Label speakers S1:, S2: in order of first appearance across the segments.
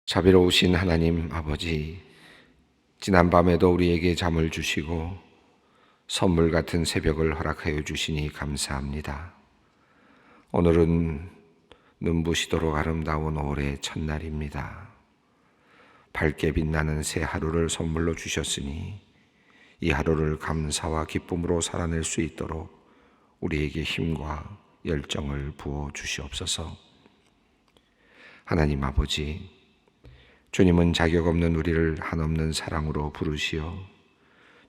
S1: 자비로우신 하나님 아버지, 지난밤에도 우리에게 잠을 주시고 선물 같은 새벽을 허락하여 주시니 감사합니다. 오늘은 눈부시도록 아름다운 올해 첫날입니다. 밝게 빛나는 새 하루를 선물로 주셨으니 이 하루를 감사와 기쁨으로 살아낼 수 있도록 우리에게 힘과 열정을 부어 주시옵소서. 하나님 아버지, 주님은 자격 없는 우리를 한없는 사랑으로 부르시어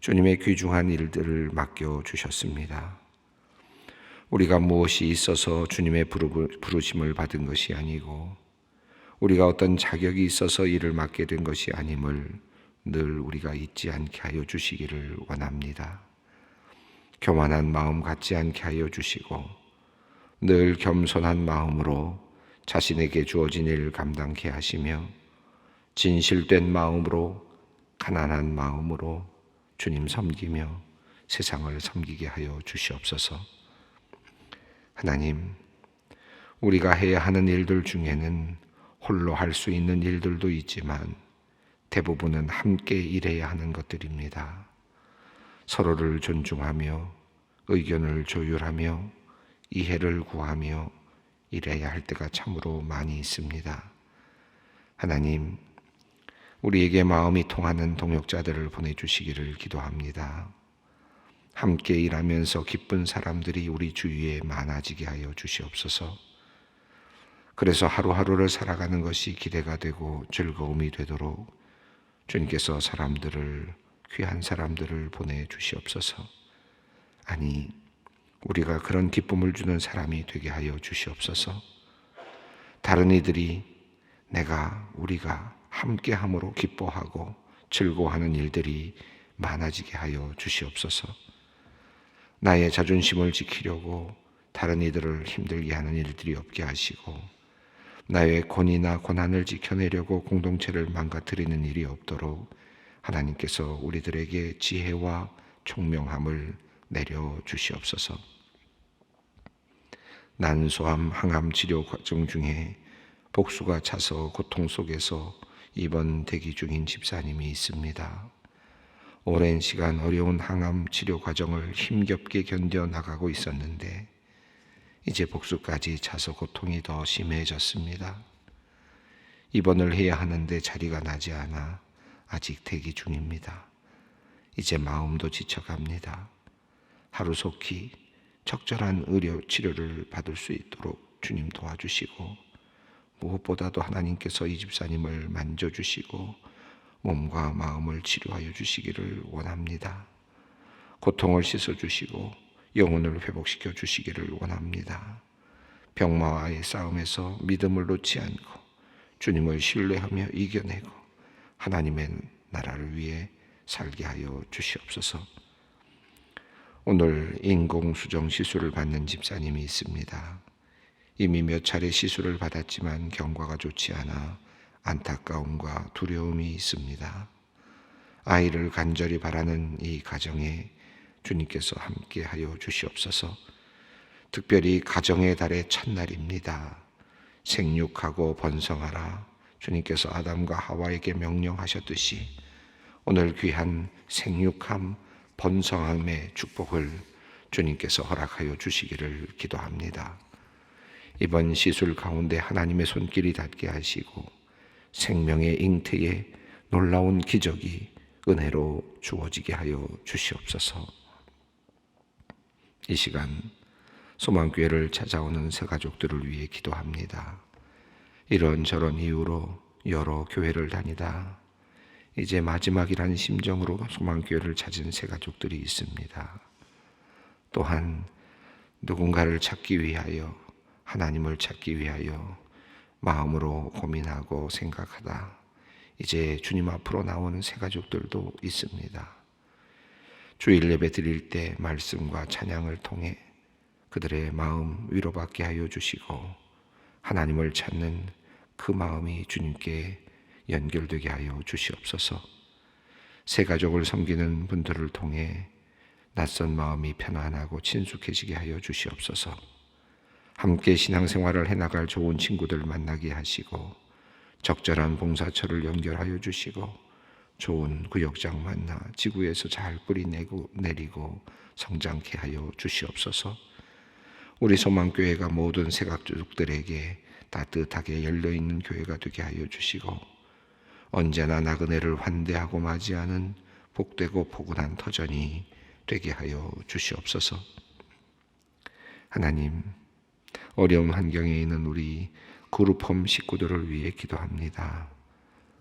S1: 주님의 귀중한 일들을 맡겨 주셨습니다. 우리가 무엇이 있어서 주님의 부르심을 받은 것이 아니고 우리가 어떤 자격이 있어서 일을 맡게 된 것이 아님을 늘 우리가 잊지 않게 하여 주시기를 원합니다. 교만한 마음 갖지 않게 하여 주시고 늘 겸손한 마음으로 자신에게 주어진 일을 감당케 하시며 진실된 마음으로, 가난한 마음으로 주님 섬기며 세상을 섬기게 하여 주시옵소서. 하나님, 우리가 해야 하는 일들 중에는 홀로 할 수 있는 일들도 있지만 대부분은 함께 일해야 하는 것들입니다. 서로를 존중하며 의견을 조율하며 이해를 구하며 일해야 할 때가 참으로 많이 있습니다. 하나님, 우리에게 마음이 통하는 동역자들을 보내주시기를 기도합니다. 함께 일하면서 기쁜 사람들이 우리 주위에 많아지게 하여 주시옵소서. 그래서 하루하루를 살아가는 것이 기대가 되고 즐거움이 되도록 주님께서 귀한 사람들을 보내주시옵소서. 아니, 우리가 그런 기쁨을 주는 사람이 되게 하여 주시옵소서. 다른 이들이 우리가 함께함으로 기뻐하고 즐거워하는 일들이 많아지게 하여 주시옵소서. 나의 자존심을 지키려고 다른 이들을 힘들게 하는 일들이 없게 하시고 나의 권위나 고난을 지켜내려고 공동체를 망가뜨리는 일이 없도록 하나님께서 우리들에게 지혜와 총명함을 내려 주시옵소서. 난소암 항암 치료 과정 중에 복수가 차서 고통 속에서 입원 대기 중인 집사님이 있습니다. 오랜 시간 어려운 항암 치료 과정을 힘겹게 견뎌 나가고 있었는데 이제 복수까지 차서 고통이 더 심해졌습니다. 입원을 해야 하는데 자리가 나지 않아 아직 대기 중입니다. 이제 마음도 지쳐갑니다. 하루속히 적절한 의료 치료를 받을 수 있도록 주님 도와주시고 무엇보다도 하나님께서 이 집사님을 만져주시고 몸과 마음을 치료하여 주시기를 원합니다. 고통을 씻어주시고 영혼을 회복시켜 주시기를 원합니다. 병마와의 싸움에서 믿음을 놓지 않고 주님을 신뢰하며 이겨내고 하나님의 나라를 위해 살게 하여 주시옵소서. 오늘 인공수정 시술을 받는 집사님이 있습니다. 이미 몇 차례 시술을 받았지만 경과가 좋지 않아 안타까움과 두려움이 있습니다. 아이를 간절히 바라는 이 가정에 주님께서 함께 하여 주시옵소서. 특별히 가정의 달의 첫날입니다. 생육하고 번성하라 주님께서 아담과 하와에게 명령하셨듯이 오늘 귀한 생육함, 번성함의 축복을 주님께서 허락하여 주시기를 기도합니다. 이번 시술 가운데 하나님의 손길이 닿게 하시고 생명의 잉태에 놀라운 기적이 은혜로 주어지게 하여 주시옵소서. 이 시간 소망교회를 찾아오는 새 가족들을 위해 기도합니다. 이런저런 이유로 여러 교회를 다니다 이제 마지막이라는 심정으로 소망교회를 찾은 새 가족들이 있습니다. 또한 누군가를 찾기 위하여, 하나님을 찾기 위하여 마음으로 고민하고 생각하다 이제 주님 앞으로 나오는 새 가족들도 있습니다. 주일 예배 드릴 때 말씀과 찬양을 통해 그들의 마음 위로받게 하여 주시고 하나님을 찾는 그 마음이 주님께 연결되게 하여 주시옵소서. 새 가족을 섬기는 분들을 통해 낯선 마음이 편안하고 친숙해지게 하여 주시옵소서. 함께 신앙생활을 해나갈 좋은 친구들 만나게 하시고 적절한 봉사처를 연결하여 주시고 좋은 구역장 만나 지구에서 잘 뿌리 내리고 성장케 하여 주시옵소서. 우리 소망교회가 모든 새각족들에게 따뜻하게 열려있는 교회가 되게 하여 주시고 언제나 나그네를 환대하고 맞이하는 복되고 포근한 터전이 되게 하여 주시옵소서. 하나님, 어려운 환경에 있는 우리 그룹홈 식구들을 위해 기도합니다.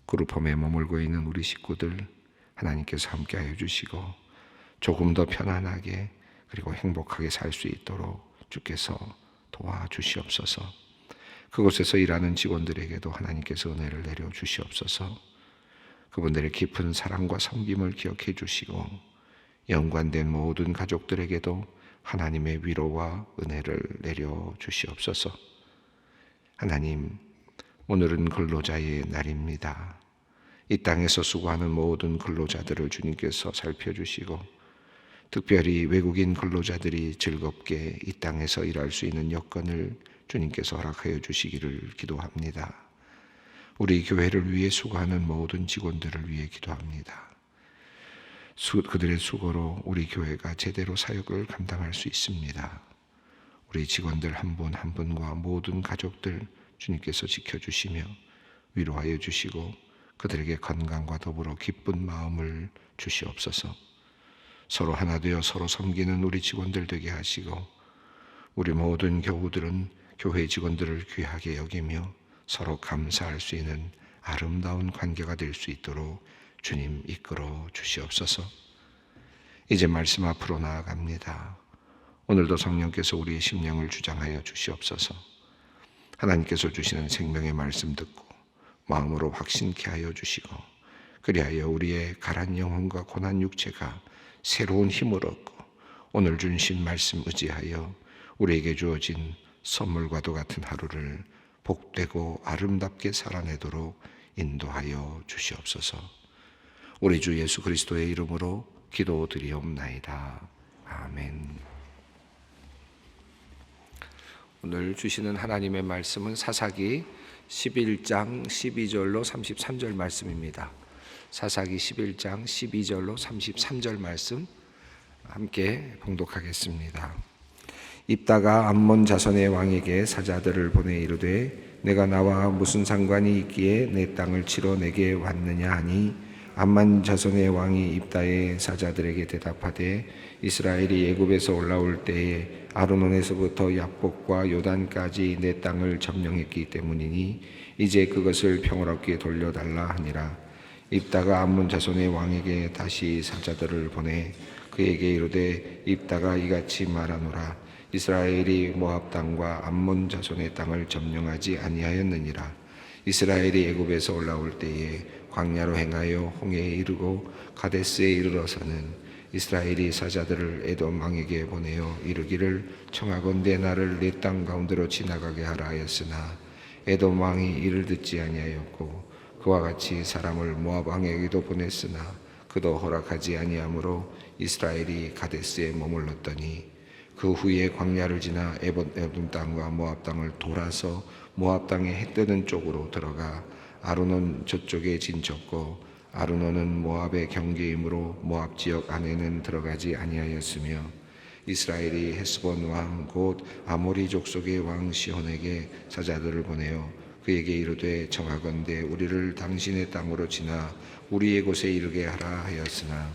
S1: 그룹홈에 머물고 있는 우리 식구들 하나님께서 함께하여 주시고 조금 더 편안하게 그리고 행복하게 살 수 있도록 주께서 도와주시옵소서. 그곳에서 일하는 직원들에게도 하나님께서 은혜를 내려 주시옵소서. 그분들의 깊은 사랑과 섬김을 기억해 주시고 연관된 모든 가족들에게도 하나님의 위로와 은혜를 내려 주시옵소서. 하나님, 오늘은 근로자의 날입니다. 이 땅에서 수고하는 모든 근로자들을 주님께서 살펴주시고 특별히 외국인 근로자들이 즐겁게 이 땅에서 일할 수 있는 여건을 주님께서 허락하여 주시기를 기도합니다. 우리 교회를 위해 수고하는 모든 직원들을 위해 기도합니다. 그들의 수고로 우리 교회가 제대로 사역을 감당할 수 있습니다. 우리 직원들 한 분 한 분과 모든 가족들 주님께서 지켜주시며 위로하여 주시고 그들에게 건강과 더불어 기쁜 마음을 주시옵소서. 서로 하나 되어 서로 섬기는 우리 직원들 되게 하시고 우리 모든 교우들은 교회 직원들을 귀하게 여기며 서로 감사할 수 있는 아름다운 관계가 될 수 있도록 주님 이끌어 주시옵소서. 이제 말씀 앞으로 나아갑니다. 오늘도 성령께서 우리의 심령을 주장하여 주시옵소서. 하나님께서 주시는 생명의 말씀 듣고 마음으로 확신케 하여 주시고 그리하여 우리의 가란 영혼과 고난 육체가 새로운 힘을 얻고 오늘 주신 말씀 의지하여 우리에게 주어진 선물과도 같은 하루를 복되고 아름답게 살아내도록 인도하여 주시옵소서. 우리 주 예수 그리스도의 이름으로 기도드리옵나이다. 아멘. 오늘 주시는 하나님의 말씀은 사사기 11장 12절로 33절 말씀입니다. 사사기 11장 12절로 33절 말씀 함께 봉독하겠습니다. 입다가 암몬 자손의 왕에게 사자들을 보내 이르되 내가 나와 무슨 상관이 있기에 내 땅을 치러 내게 왔느냐 하니 암몬 자손의 왕이 입다의 사자들에게 대답하되 이스라엘이 애굽에서 올라올 때에 아르논에서부터 야복과 요단까지 내 땅을 점령했기 때문이니 이제 그것을 평화롭게 돌려달라 하니라. 입다가 암몬 자손의 왕에게 다시 사자들을 보내 그에게 이르되 입다가 이같이 말하노라. 이스라엘이 모압 땅과 암몬 자손의 땅을 점령하지 아니하였느니라. 이스라엘이 애굽에서 올라올 때에 광야로 행하여 홍해에 이르고 가데스에 이르러서는 이스라엘이 사자들을 에돔 왕에게 보내어 이르기를 청하건대 나를 내 땅 가운데로 지나가게 하라 하였으나 에돔 왕이 이를 듣지 아니하였고 그와 같이 사람을 모압 왕에게도 보냈으나 그도 허락하지 아니하므로 이스라엘이 가데스에 머물렀더니 그 후에 광야를 지나 에돔 땅과 모압 땅을 돌아서 모압 땅의 해 뜨는 쪽으로 들어가 아르논 저쪽에 진쳤고 아르논은 모압의 경계이므로 모압 지역 안에는 들어가지 아니하였으며 이스라엘이 헤스본 왕 곧 아모리 족속의 왕 시혼에게 사자들을 보내어 그에게 이르되 청하건대 우리를 당신의 땅으로 지나 우리의 곳에 이르게 하라 하였으나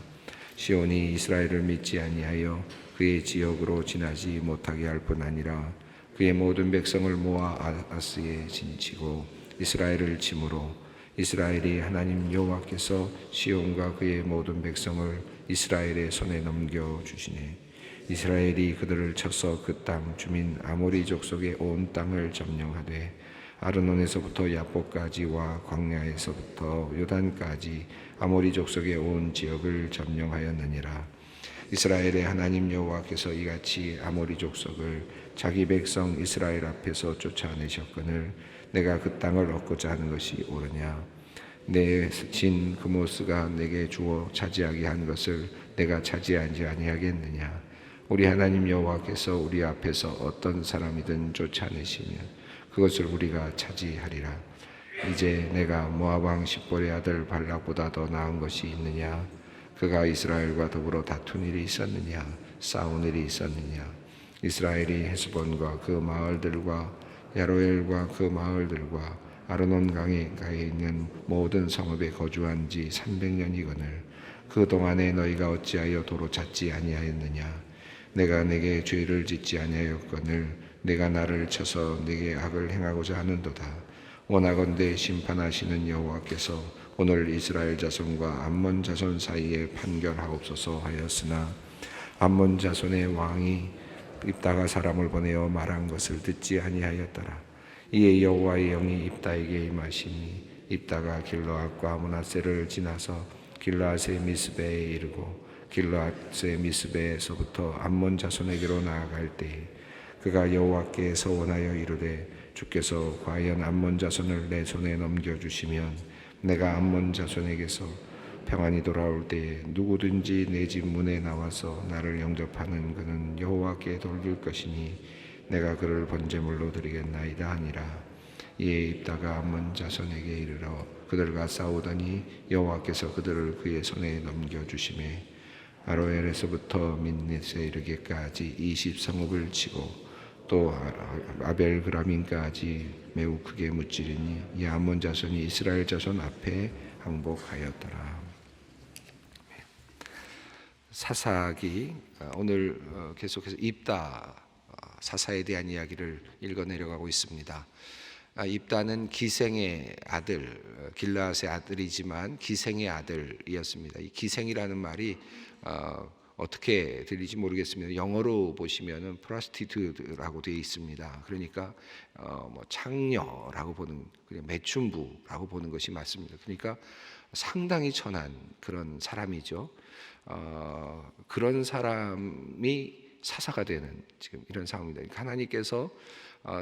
S1: 시혼이 이스라엘을 믿지 아니하여 그의 지역으로 지나지 못하게 할 뿐 아니라 그의 모든 백성을 모아 아스에 진치고 이스라엘을 치므로 이스라엘이 하나님 여호와께서 시온과 그의 모든 백성을 이스라엘의 손에 넘겨주시네. 이스라엘이 그들을 쳐서 그 땅 주민 아모리 족속의 온 땅을 점령하되 아르논에서부터 야복까지와 광야에서부터 요단까지 아모리 족속의 온 지역을 점령하였느니라. 이스라엘의 하나님 여호와께서 이같이 아모리 족속을 자기 백성 이스라엘 앞에서 쫓아내셨거늘 내가 그 땅을 얻고자 하는 것이 옳으냐? 내 진 그모스가 내게 주어 차지하게 한 것을 내가 차지하지 아니하겠느냐? 우리 하나님 여호와께서 우리 앞에서 어떤 사람이든 쫓아내시면 그것을 우리가 차지하리라. 이제 내가 모압 왕 십볼의 아들 발락보다 더 나은 것이 있느냐? 그가 이스라엘과 더불어 다툰 일이 있었느냐? 싸운 일이 있었느냐? 이스라엘이 헤스본과 그 마을들과 야로엘과 그 마을들과 아르논 강에 있는 모든 성읍에 거주한 지 300년이거늘 그 동안에 너희가 어찌하여 도로 찾지 아니하였느냐? 내가 내게 죄를 짓지 아니하였거늘 내가 나를 쳐서 내게 악을 행하고자 하는도다. 원하건대 심판하시는 여호와께서 오늘 이스라엘 자손과 암몬 자손 사이에 판결하옵소서 하였으나 암몬 자손의 왕이 입다가 사람을 보내어 말한 것을 듣지 아니하였더라. 이에 여호와의 영이 입다에게 임하시니 입다가 길르앗과 므낫세를 지나서 길르앗의 미스베에 이르고 길르앗의 미스베에서부터 암몬 자손에게로 나아갈 때에 그가 여호와께 서원하여 이르되 주께서 과연 암몬 자손을 내 손에 넘겨주시면 내가 암몬 자손에게서 평안히 돌아올 때에 누구든지 내 집 문에 나와서 나를 영접하는 그는 여호와께 돌릴 것이니 내가 그를 번제물로 드리겠나이다 하니라. 이에 입다가 암몬 자손에게 이르러 그들과 싸우더니 여호와께서 그들을 그의 손에 넘겨주시매 아로엘에서부터 민넷에 이르기까지 20성읍을 치고 또 아벨그라민까지 매우 크게 무찌르니 이 암몬 자손이 이스라엘 자손 앞에 항복하였더라. 사사기 오늘 계속해서 입다 사사에 대한 이야기를 읽어내려가고 있습니다. 입다는 기생의 아들, 길르앗의 아들이지만 기생의 아들이었습니다. 이 기생이라는 말이 어떻게 들리지 모르겠습니다. 영어로 보시면은 프로스티튜트라고 되어 있습니다. 그러니까 뭐 창녀라고 보는, 그냥 매춘부라고 보는 것이 맞습니다. 그러니까 상당히 천한 그런 사람이죠. 그런 사람이 사사가 되는 지금 이런 상황입니다. 하나님께서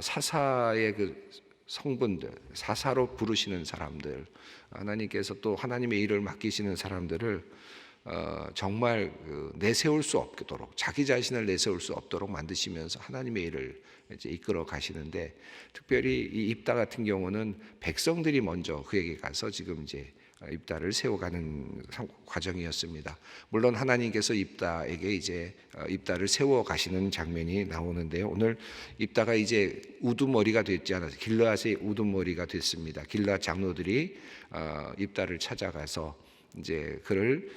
S1: 사사의 그 성분들, 사사로 부르시는 사람들, 하나님께서 또 하나님의 일을 맡기시는 사람들을 정말 내세울 수 없도록, 자기 자신을 내세울 수 없도록 만드시면서 하나님의 일을 이제 이끌어 가시는데, 특별히 이 입다 같은 경우는 백성들이 먼저 그에게 가서 지금 이제 입다를 세워가는 과정이었습니다. 물론 하나님께서 입다에게 이제 입다를 세워 가시는 장면이 나오는데요. 오늘 입다가 이제 우두머리가 됐지 않아서 길르앗의 우두머리가 됐습니다. 길르앗 장로들이 입다를 찾아가서 이제 그를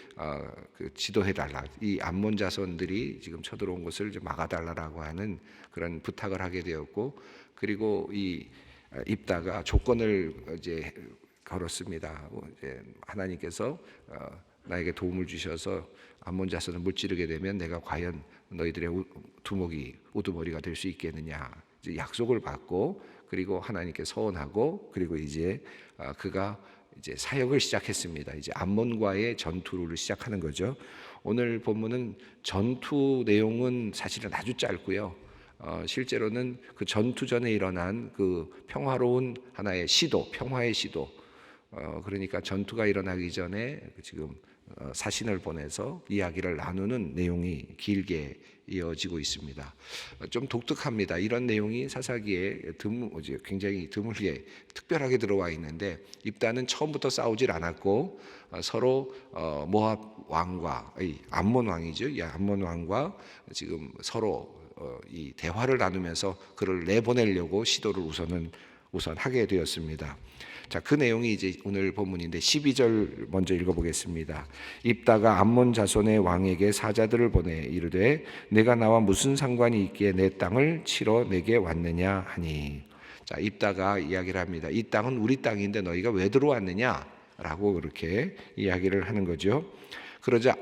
S1: 지도해달라, 이 암몬 자손들이 지금 쳐들어온 것을 막아달라라고 하는 그런 부탁을 하게 되었고, 그리고 이 입다가 조건을 이제 걸었습니다. 이제 하나님께서 나에게 도움을 주셔서 암몬 자손을 무찌르게 되면 내가 과연 너희들의 두목이 우두머리가 될 수 있겠느냐, 이제 약속을 받고, 그리고 하나님께 서원하고, 그리고 이제 그가 이제 사역을 시작했습니다. 이제 암몬과의 전투를 시작하는 거죠. 오늘 본문은 전투 내용은 사실은 아주 짧고요. 실제로는 그 전투 전에 일어난 그 평화로운 하나의 시도, 평화의 시도, 그러니까 전투가 일어나기 전에 지금 사신을 보내서 이야기를 나누는 내용이 길게 이어지고 있습니다. 좀 독특합니다. 이런 내용이 사사기에 굉장히 드물게 특별하게 들어와 있는데, 입다는 처음부터 싸우질 않았고 서로 모압 왕과 암몬 왕이죠. 암몬 왕과 지금 서로 이 대화를 나누면서 그를 내보내려고 시도를 우선 하게 되었습니다. 자, 그 내용이 이제 오늘 본문인데 12절 먼저 읽어보겠습니다. 입다가 암몬 자손의 왕에게 사자들을 보내 이르되 내가 나와 무슨 상관이 있기에 내 땅을 치러 내게 왔느냐 하니. 자, 입다가 이야기를 합니다. 이 땅은 우리 땅인데 너희가 왜 들어왔느냐라고 그렇게 이야기를 하는 거죠. 그러자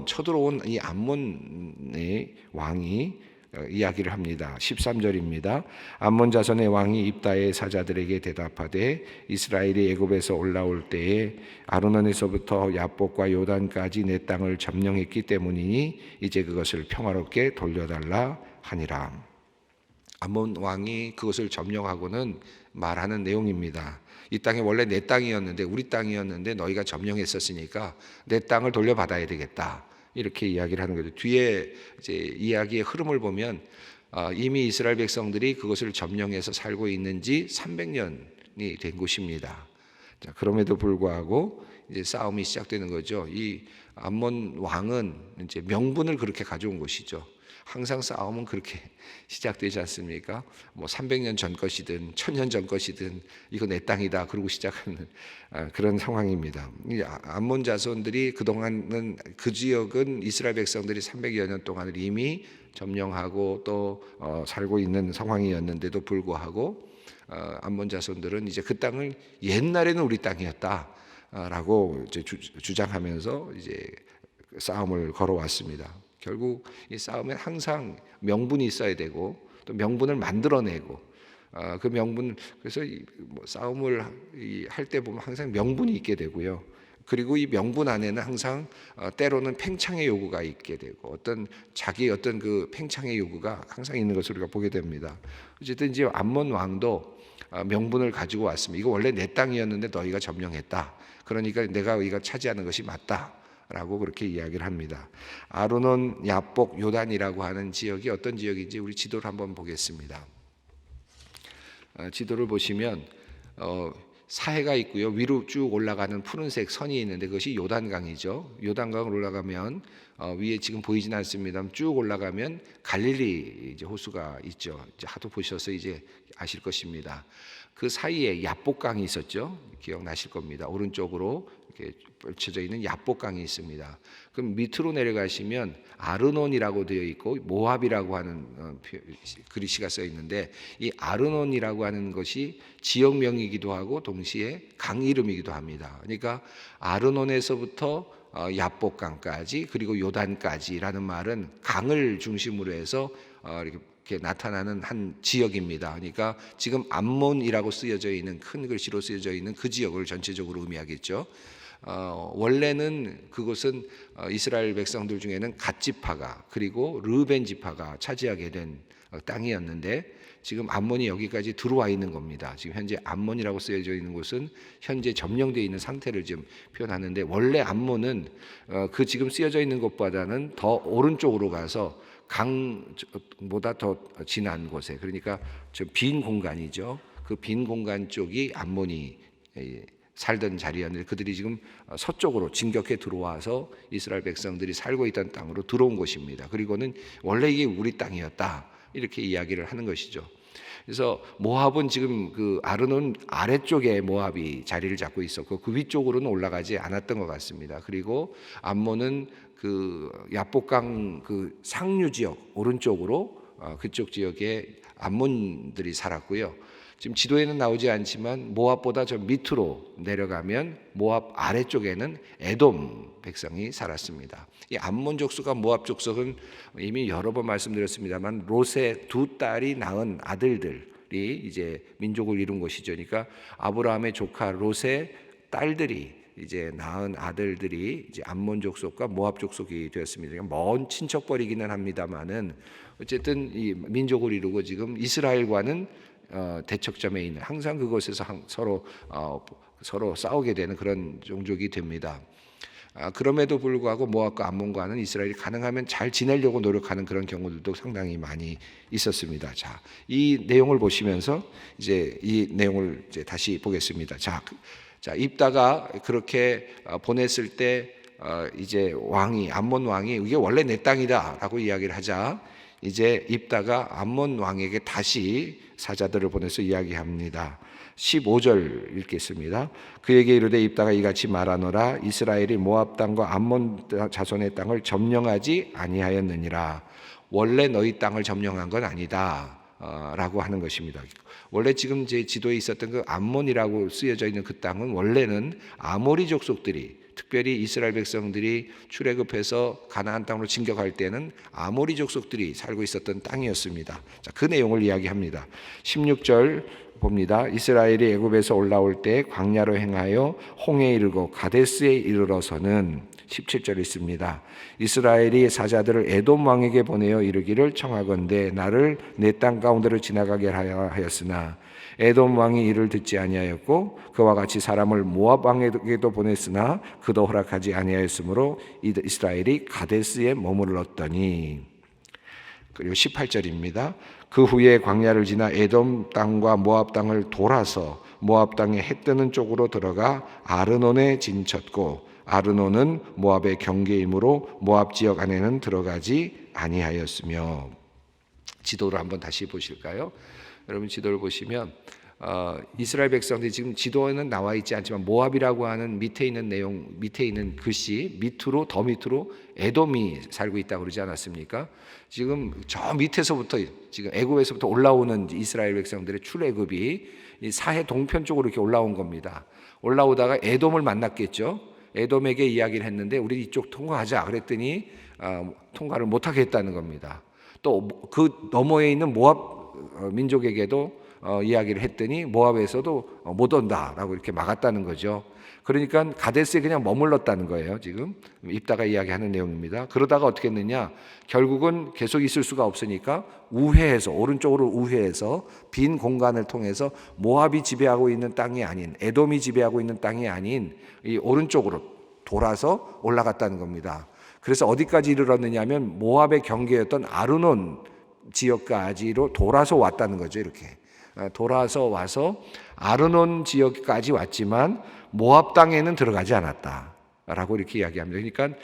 S1: 쳐들어온 이 암몬의 왕이 이야기를 합니다. 13절입니다. 암몬 자손의 왕이 입다의 사자들에게 대답하되 이스라엘이 애굽에서 올라올 때에 아르논에서부터 야복과 요단까지 내 땅을 점령했기 때문이니 이제 그것을 평화롭게 돌려달라 하니라. 암몬 왕이 그것을 점령하고는 말하는 내용입니다. 이 땅이 원래 내 땅이었는데, 우리 땅이었는데 너희가 점령했었으니까 내 땅을 돌려받아야 되겠다, 이렇게 이야기를 하는 거죠. 뒤에 이제 이야기의 흐름을 보면 이미 이스라엘 백성들이 그것을 점령해서 살고 있는지 300년 된 곳입니다. 자, 그럼에도 불구하고 이제 싸움이 시작되는 거죠. 이 암몬 왕은 이제 명분을 그렇게 가져온 것이죠. 항상 싸움은 그렇게 시작되지 않습니까? 뭐 300년 전 것이든 1000년 전 것이든 이거 내 땅이다 그러고 시작하는 그런 상황입니다. 암몬 자손들이 그동안은 그 지역은 이스라엘 백성들이 300여 년 동안 이미 점령하고 또 살고 있는 상황이었는데도 불구하고 암몬 자손들은 이제 그 땅을 옛날에는 우리 땅이었다라고 이제 주장하면서 이제 싸움을 걸어왔습니다. 결국 이 싸움에 항상 명분이 있어야 되고 또 명분을 만들어내고 그 명분 그래서 뭐 싸움을 할 때 보면 항상 명분이 있게 되고요. 그리고 이 명분 안에는 항상 때로는 팽창의 요구가 있게 되고 어떤 그 팽창의 요구가 항상 있는 것을 우리가 보게 됩니다. 어쨌든 이제 암몬 왕도 명분을 가지고 왔습니다. 이거 원래 내 땅이었는데 너희가 점령했다. 그러니까 내가 이거 차지하는 것이 맞다. 라고 그렇게 이야기를 합니다. 아르논, 야복, 요단이라고 하는 지역이 어떤 지역인지 우리 지도를 한번 보겠습니다. 지도를 보시면 사해가 있고요. 위로 쭉 올라가는 푸른색 선이 있는데 그것이 요단강이죠. 요단강을 올라가면 위에 지금 보이진 않습니다. 쭉 올라가면 갈릴리 이제 호수가 있죠. 이제 하도 보셔서 이제 아실 것입니다. 그 사이에 야복강이 있었죠. 기억나실 겁니다. 오른쪽으로 이렇게 펼쳐져 있는 야복강이 있습니다. 그럼 밑으로 내려가시면 아르논이라고 되어 있고 모압이라고 하는 그리시가 써 있는데 이 아르논이라고 하는 것이 지역명이기도 하고 동시에 강 이름이기도 합니다. 그러니까 아르논에서부터 야복강까지 그리고 요단까지라는 말은 강을 중심으로 해서 이렇게 나타나는 한 지역입니다. 그러니까 지금 암몬이라고 쓰여져 있는 큰 글씨로 쓰여져 있는 그 지역을 전체적으로 의미하겠죠. 원래는 그곳은 이스라엘 백성들 중에는 갓 지파가 그리고 르벤 지파가 차지하게 된 땅이었는데 지금 암몬이 여기까지 들어와 있는 겁니다. 지금 현재 암몬이라고 쓰여져 있는 곳은 현재 점령되어 있는 상태를 지금 표현하는데 원래 암몬은 그 지금 쓰여져 있는 곳보다는 더 오른쪽으로 가서 강보다 더 진한 곳에 그러니까 저 빈 공간이죠. 그 빈 공간 쪽이 암몬이 살던 자리였는데 그들이 지금 서쪽으로 진격해 들어와서 이스라엘 백성들이 살고 있던 땅으로 들어온 곳입니다. 그리고는 원래 이게 우리 땅이었다 이렇게 이야기를 하는 것이죠. 그래서 모압은 지금 그 아르논 아래쪽에 모압이 자리를 잡고 있었고 그 위쪽으로는 올라가지 않았던 것 같습니다. 그리고 암몬은 그 야복강 그 상류 지역 오른쪽으로 그쪽 지역에 암몬들이 살았고요. 지금 지도에는 나오지 않지만 모압보다 저 밑으로 내려가면 모압 아래쪽에는 에돔 백성이 살았습니다. 이 암몬 족속과 모압 족속은 이미 여러 번 말씀드렸습니다만 롯의 두 딸이 낳은 아들들이 이제 민족을 이룬 것이죠. 그러니까 아브라함의 조카 롯의 딸들이 이제 낳은 아들들이 이제 암몬 족속과 모압 족속이 되었습니다. 먼 친척벌이기는 합니다만은 어쨌든 이 민족을 이루고 지금 이스라엘과는 대척점에 있는 항상 그곳에서 서로 싸우게 되는 그런 종족이 됩니다. 그럼에도 불구하고 모압과 암몬과는 이스라엘이 가능하면 잘 지내려고 노력하는 그런 경우들도 상당히 많이 있었습니다. 자, 이 내용을 보시면서 이제 이 내용을 이제 다시 보겠습니다. 자, 입다가 그렇게 보냈을 때 이제 암몬 왕이 이게 원래 내 땅이다라고 이야기를 하자 이제 입다가 암몬 왕에게 다시 사자들을 보내서 이야기합니다. 15절 읽겠습니다. 그에게 이르되 입다가 이같이 말하노라 이스라엘이 모압 땅과 암몬 자손의 땅을 점령하지 아니하였느니라. 원래 너희 땅을 점령한 건 아니다 라고 하는 것입니다. 원래 지금 제 지도에 있었던 그 암몬이라고 쓰여져 있는 그 땅은 원래는 아모리 족속들이 특별히 이스라엘 백성들이 출애굽해서 가나안 땅으로 진격할 때는 아모리 족속들이 살고 있었던 땅이었습니다. 자, 그 내용을 이야기합니다. 16절 봅니다. 이스라엘이 애굽에서 올라올 때 광야로 행하여 홍해에 이르고 가데스에 이르러서는 17절 있습니다. 이스라엘이 사자들을 에돔 왕에게 보내어 이르기를 청하건대 나를 내 땅 가운데로 지나가게 하였으나 에돔 왕이 이를 듣지 아니하였고 그와 같이 사람을 모압 왕에게도 보냈으나 그도 허락하지 아니하였으므로 이스라엘이 가데스에 머물렀더니 그리고 18절입니다. 그 후에 광야를 지나 에돔 땅과 모압 땅을 돌아서 모압 땅에 해 뜨는 쪽으로 들어가 아르논에 진쳤고 아르논은 모압의 경계이므로 모압 지역 안에는 들어가지 아니하였으며. 지도를 한번 다시 보실까요? 여러분 지도를 보시면 이스라엘 백성들이 지금 지도에는 나와 있지 않지만 모압이라고 하는 밑에 있는 내용, 밑에 있는 글씨 밑으로 더 밑으로 에돔이 살고 있다고 그러지 않았습니까? 지금 저 밑에서부터 지금 애굽에서부터 올라오는 이스라엘 백성들의 출애굽이 이 사해 동편 쪽으로 이렇게 올라온 겁니다. 올라오다가 에돔을 만났겠죠. 에돔에게 이야기를 했는데 우리 이쪽 통과하자 그랬더니 통과를 못하게 했다는 겁니다. 또 그 너머에 있는 모압 민족에게도 이야기를 했더니 모압에서도 못 온다라고 이렇게 막았다는 거죠. 그러니까 가데스에 그냥 머물렀다는 거예요. 지금 입다가 이야기하는 내용입니다. 그러다가 어떻게 했느냐, 결국은 계속 있을 수가 없으니까 우회해서 오른쪽으로 우회해서 빈 공간을 통해서 모압이 지배하고 있는 땅이 아닌, 에돔이 지배하고 있는 땅이 아닌 이 오른쪽으로 돌아서 올라갔다는 겁니다. 그래서 어디까지 이르렀느냐 하면 모압의 경계였던 아르논 지역까지로 돌아서 왔다는 거죠. 이렇게 돌아서 와서 아르논 지역까지 왔지만 모압 땅에는 들어가지 않았다라고 이렇게 이야기합니다. 그러니까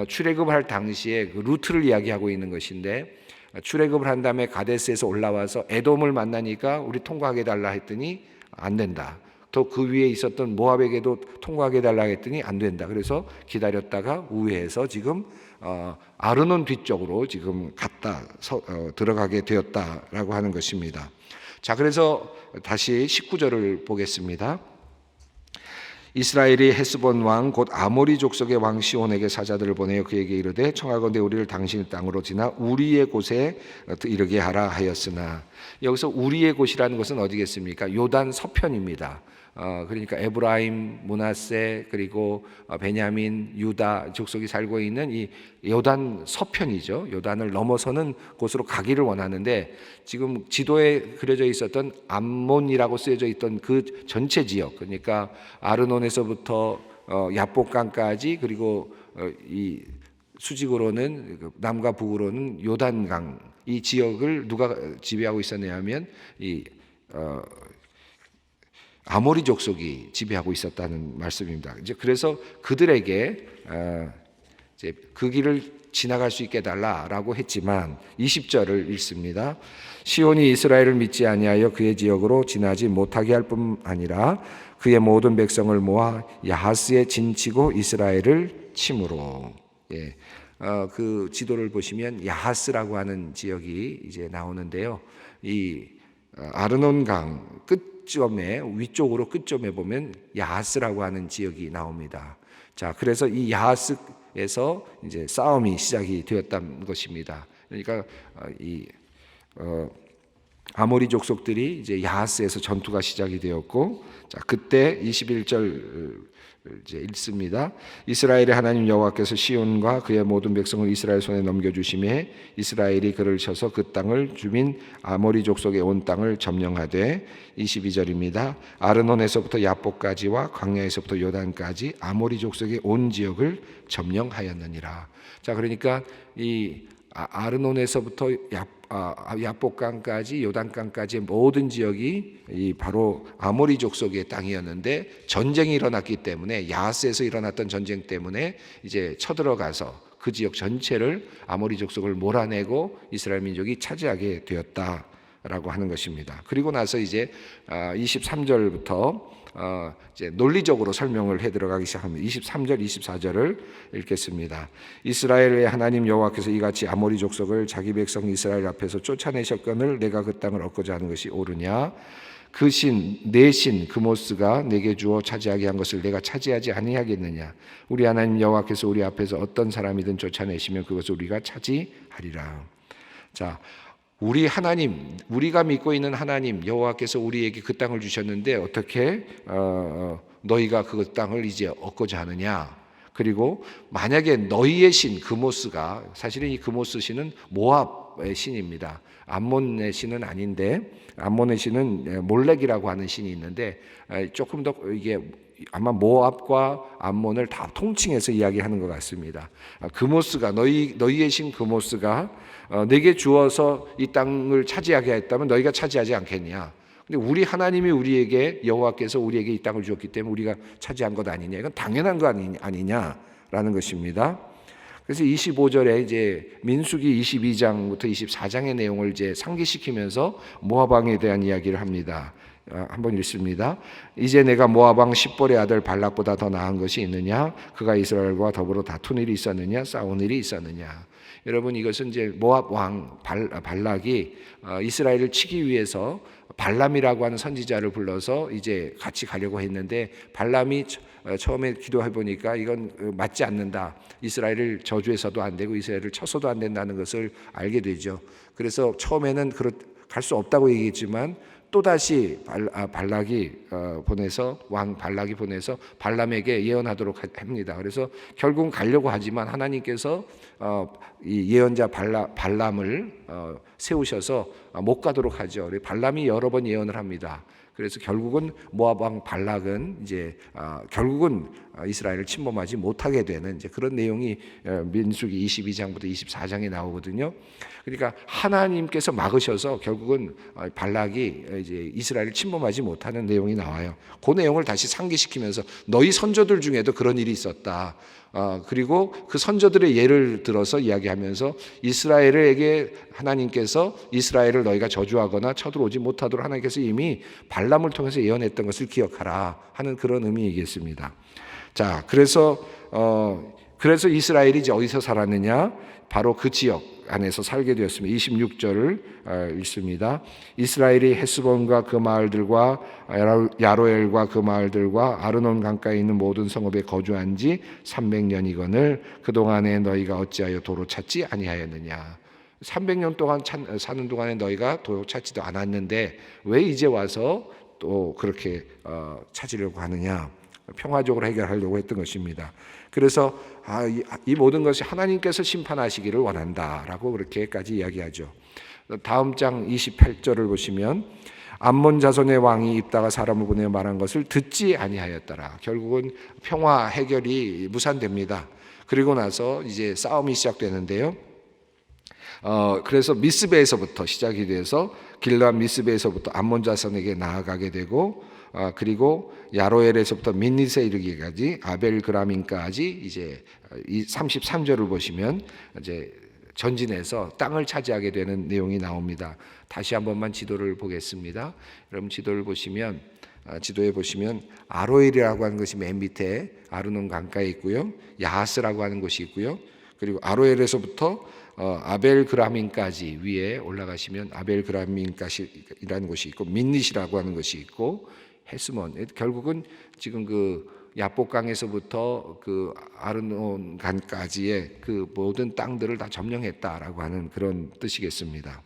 S1: 출애굽할 당시에 그 루트를 이야기하고 있는 것인데, 출애굽을 한 다음에 가데스에서 올라와서 에돔을 만나니까 우리 통과하게 달라 했더니 안 된다. 또 그 위에 있었던 모압에게도 통과하게 달라 했더니 안 된다. 그래서 기다렸다가 우회해서 지금 아르논 뒤쪽으로 지금 들어가게 되었다라고 하는 것입니다. 자, 그래서 다시 19절을 보겠습니다. 이스라엘이 헤스본 왕 곧 아모리 족속의 왕 시온에게 사자들을 보내어 그에게 이르되 청하건대 우리를 당신의 땅으로 지나 우리의 곳에 이르게 하라 하였으나, 여기서 우리의 곳이라는 것은 어디겠습니까? 요단 서편입니다. 그러니까 에브라임, 므낫세, 그리고 베냐민, 유다 족속이 살고 있는 이 요단 서편이죠. 요단을 넘어서는 곳으로 가기를 원하는데, 지금 지도에 그려져 있었던 암몬이라고 쓰여져 있던 그 전체 지역, 그러니까 아르논에서부터 야복강까지, 그리고 이 수직으로는 남과 북으로는 요단강, 이 지역을 누가 지배하고 있었냐면 이 아모리 족속이 지배하고 있었다는 말씀입니다. 이제 그래서 그들에게 이제 그 길을 지나갈 수 있게 해달라라고 했지만 20절을 읽습니다. 시온이 이스라엘을 믿지 아니하여 그의 지역으로 지나지 못하게 할 뿐 아니라 그의 모든 백성을 모아 야하스에 진치고 이스라엘을 침으로. 예. 그 지도를 보시면 야하스라고 하는 지역이 이제 나오는데요. 이 아르논강 끝점에 위쪽으로 끝점에 보면 야하스라고 하는 지역이 나옵니다. 자, 그래서 이 야하스에서 이제 싸움이 시작이 되었다는 것입니다. 그러니까 이 아모리 족속들이 이제 야하스에서 전투가 시작이 되었고, 자, 그때 21절 이제 읽습니다. 이스라엘의 하나님 여호와께서 시온과 그의 모든 백성을 이스라엘 손에 넘겨주심에 이스라엘이 그를 쳐서 그 땅을 주민 아모리 족속의 온 땅을 점령하되, 22절입니다. 아르논에서부터 야복까지와 광야에서부터 요단까지 아모리 족속의 온 지역을 점령하였느니라. 자, 그러니까 이 아르논에서부터 야복강까지 요단강까지의 모든 지역이 이 바로 아모리 족속의 땅이었는데, 전쟁이 일어났기 때문에, 야하스에서 일어났던 전쟁 때문에 이제 쳐들어가서 그 지역 전체를 아모리 족속을 몰아내고 이스라엘 민족이 차지하게 되었다라고 하는 것입니다. 그리고 나서 이제 23절부터 이제 논리적으로 설명을 해 들어가기 시작합니다. 23절, 24절을 읽겠습니다. 이스라엘의 하나님 여호와께서 이같이 아모리 족속을 자기 백성 이스라엘 앞에서 쫓아내셨거늘 내가 그 땅을 얻고자 하는 것이 옳으냐? 그 신, 내 신 그모스가 내게 주어 차지하게 한 것을 내가 차지하지 아니하겠느냐? 우리 하나님 여호와께서 우리 앞에서 어떤 사람이든 쫓아내시면 그것을 우리가 차지하리라. 자, 우리 하나님, 우리가 믿고 있는 하나님 여호와께서 우리에게 그 땅을 주셨는데 어떻게 너희가 그 땅을 이제 얻고자 하느냐? 그리고 만약에 너희의 신 그모스가, 사실은 이 그모스 신은 모압의 신입니다. 암몬의 신은 아닌데, 암몬의 신은 몰렉이라고 하는 신이 있는데, 조금 더 이게 아마 모압과 암몬을 다 통칭해서 이야기하는 것 같습니다. 그모스가, 너희의 신 그모스가 내게 주어서 이 땅을 차지하게 했다면 너희가 차지하지 않겠냐? 근데 우리 하나님이 우리에게 여호와께서 우리에게 이 땅을 주었기 때문에 우리가 차지한 것 아니냐? 이건 당연한 거 아니냐라는 것입니다. 그래서 25절에 이제 민수기 22장부터 24장의 내용을 이제 상기시키면서 모압 왕에 대한 이야기를 합니다. 한번 읽습니다. 이제 내가 모압 왕 십볼의 아들 발락보다 더 나은 것이 있느냐? 그가 이스라엘과 더불어 다툰 일이 있었느냐? 싸운 일이 있었느냐? 여러분, 이것은 이제 모압 왕 발락이 이스라엘을 치기 위해서 발람이라고 하는 선지자를 불러서 이제 같이 가려고 했는데, 발람이 처음에 기도해 보니까 이건 맞지 않는다. 이스라엘을 저주해서도 안 되고 이스라엘을 쳐서도 안 된다는 것을 알게 되죠. 그래서 처음에는 갈 수 없다고 얘기했지만 또다시 발락이 보내서 왕 발락이 보내서 발람에게 예언하도록 합니다. 그래서 결국은 가려고 하지만 하나님께서 이 예언자 발람을 세우셔서 못 가도록 하죠. 발람이 여러 번 예언을 합니다. 그래서 결국은 모압 왕 발락은 이제 결국은 이스라엘을 침범하지 못하게 되는 이제 그런 내용이 민수기 22장부터 24장에 나오거든요. 그러니까 하나님께서 막으셔서 결국은 발락이 이제 이스라엘을 침범하지 못하는 내용이 나와요. 그 내용을 다시 상기시키면서 너희 선조들 중에도 그런 일이 있었다. 그리고 그 선조들의 예를 들어서 이야기하면서 이스라엘에게 하나님께서 이스라엘을 너희가 저주하거나 쳐들어오지 못하도록 하나님께서 이미 발람을 통해서 예언했던 것을 기억하라 하는 그런 의미이겠습니다. 자, 그래서 이스라엘이 이제 어디서 살았느냐? 바로 그 지역 안에서 살게 되었습니다. 26절을 읽습니다. 이스라엘이 헤스본과 그 마을들과 야로엘과 그 마을들과 아르논 강가에 있는 모든 성읍에 거주한 지 300년이거늘 그동안에 너희가 어찌하여 도로 찾지 아니하였느냐. 300년 동안 사는 동안에 너희가 도로 찾지도 않았는데 왜 이제 와서 또 그렇게 찾으려고 하느냐. 평화적으로 해결하려고 했던 것입니다. 그래서 이 모든 것이 하나님께서 심판하시기를 원한다라고 그렇게까지 이야기하죠. 다음 장 28절을 보시면 암몬 자손의 왕이 입다가 사람을 보내어 말한 것을 듣지 아니하였더라. 결국은 평화 해결이 무산됩니다. 그리고 나서 이제 싸움이 시작되는데요. 그래서 미스베에서부터 시작이 돼서 길르앗 미스베에서부터 암몬 자손에게 나아가게 되고 그리고 야로엘에서부터 민닛에 이르기까지 아벨그라민까지 이제 이 33절을 보시면 이제 전진해서 땅을 차지하게 되는 내용이 나옵니다. 다시 한 번만 지도를 보겠습니다. 여러분 지도를 보시면 지도에 보시면 아로엘이라고 하는 것이 맨 밑에 아르논 강가에 있고요. 야하스라고 하는 곳이 있고요. 그리고 아로엘에서부터 아벨그라민까지 위에 올라가시면 아벨그라민까지라는 곳이 있고 민닛이라고 하는 것이 있고 헤스몬, 결국은 지금 그 야복강에서부터 그 아르논 강까지의 그 모든 땅들을 다 점령했다라고 하는 그런 뜻이겠습니다.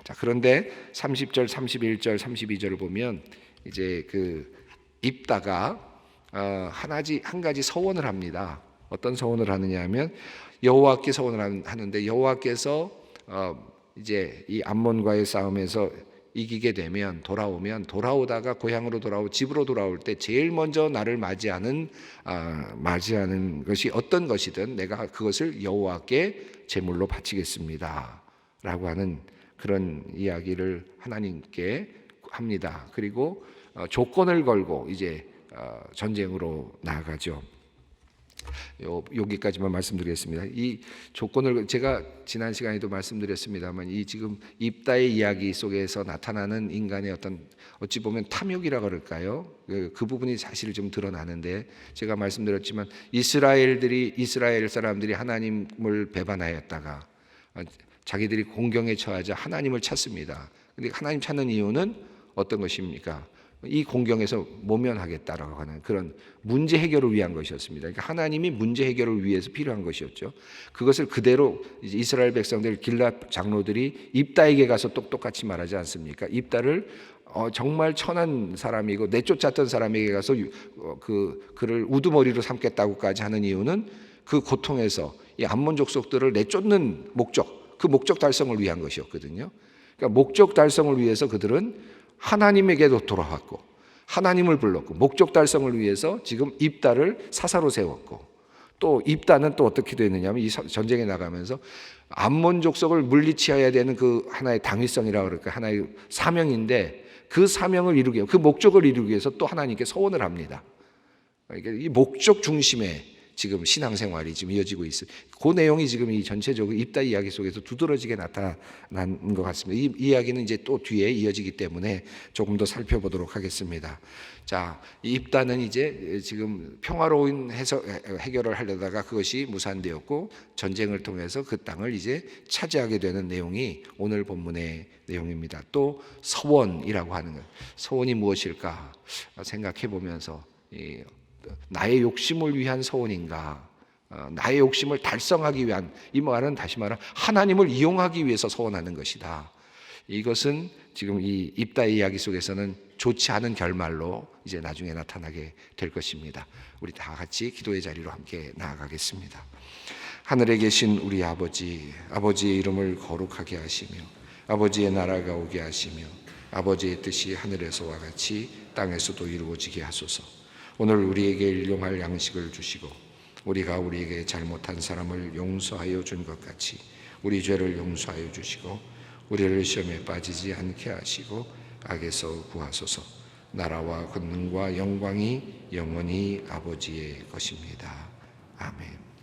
S1: 자, 그런데 30절, 31절, 32절을 보면 이제 그 입다가 한 가지 서원을 합니다. 어떤 서원을 하느냐 하면 여호와께 서원을 하는데 여호와께서 이제 이 암몬과의 싸움에서 이기게 되면 돌아오다가 고향으로 집으로 돌아올 때 제일 먼저 나를 맞이하는 것이 어떤 것이든 내가 그것을 여호와께 제물로 바치겠습니다라고 하는 그런 이야기를 하나님께 합니다. 그리고 조건을 걸고 이제 전쟁으로 나아가죠. 여기까지만 말씀드리겠습니다. 이 조건을 제가 지난 시간에도 말씀드렸습니다만 이 지금 입다의 이야기 속에서 나타나는 인간의 어떤 어찌 보면 탐욕이라 그럴까요? 그 부분이 사실 좀 드러나는데 제가 말씀드렸지만 이스라엘 사람들이 하나님을 배반하였다가 자기들이 공경에 처하자 하나님을 찾습니다. 근데 하나님 찾는 이유는 어떤 것입니까? 이 공경에서 모면하겠다라고 하는 그런 문제 해결을 위한 것이었습니다. 그러니까 하나님이 문제 해결을 위해서 필요한 것이었죠. 그것을 그대로 이제 이스라엘 백성들 길앗 장로들이 입다에게 가서 똑똑같이 말하지 않습니까? 입다를 정말 천한 사람이고 내쫓았던 사람에게 가서 그를 우두머리로 삼겠다고까지 하는 이유는 그 고통에서 이 암몬 족속들을 내쫓는 그 목적 달성을 위한 것이었거든요. 그러니까 목적 달성을 위해서 그들은 하나님에게도 돌아왔고 하나님을 불렀고 목적 달성을 위해서 지금 입다를 사사로 세웠고 또 입다는 또 어떻게 되느냐면 이 전쟁에 나가면서 암몬 족속을 물리치어야 되는 그 하나의 당위성이라고 그럴까 하나의 사명인데 그 사명을 이루기 위해, 그 목적을 이루기 위해서 또 하나님께 서원을 합니다. 그러니까 이 목적 중심의 지금 신앙생활이 지금 이어지고 있어요. 그 내용이 지금 이 전체적으로 입다 이야기 속에서 두드러지게 나타난 것 같습니다. 이 이야기는 이제 또 뒤에 이어지기 때문에 조금 더 살펴보도록 하겠습니다. 자, 이 입다는 이제 지금 평화로운 해결을 하려다가 그것이 무산되었고 전쟁을 통해서 그 땅을 이제 차지하게 되는 내용이 오늘 본문의 내용입니다. 또 서원이라고 하는 것, 서원이 무엇일까 생각해 보면서 나의 욕심을 위한 서원인가, 나의 욕심을 달성하기 위한, 이 말은 다시 말하면 하나님을 이용하기 위해서 서원하는 것이다. 이것은 지금 이 입다의 이야기 속에서는 좋지 않은 결말로 이제 나중에 나타나게 될 것입니다. 우리 다 같이 기도의 자리로 함께 나아가겠습니다. 하늘에 계신 우리 아버지, 아버지의 이름을 거룩하게 하시며 아버지의 나라가 오게 하시며 아버지의 뜻이 하늘에서와 같이 땅에서도 이루어지게 하소서. 오늘 우리에게 일용할 양식을 주시고 우리가 우리에게 잘못한 사람을 용서하여 준 것 같이 우리 죄를 용서하여 주시고 우리를 시험에 빠지지 않게 하시고 악에서 구하소서. 나라와 권능과 영광이 영원히 아버지의 것입니다. 아멘.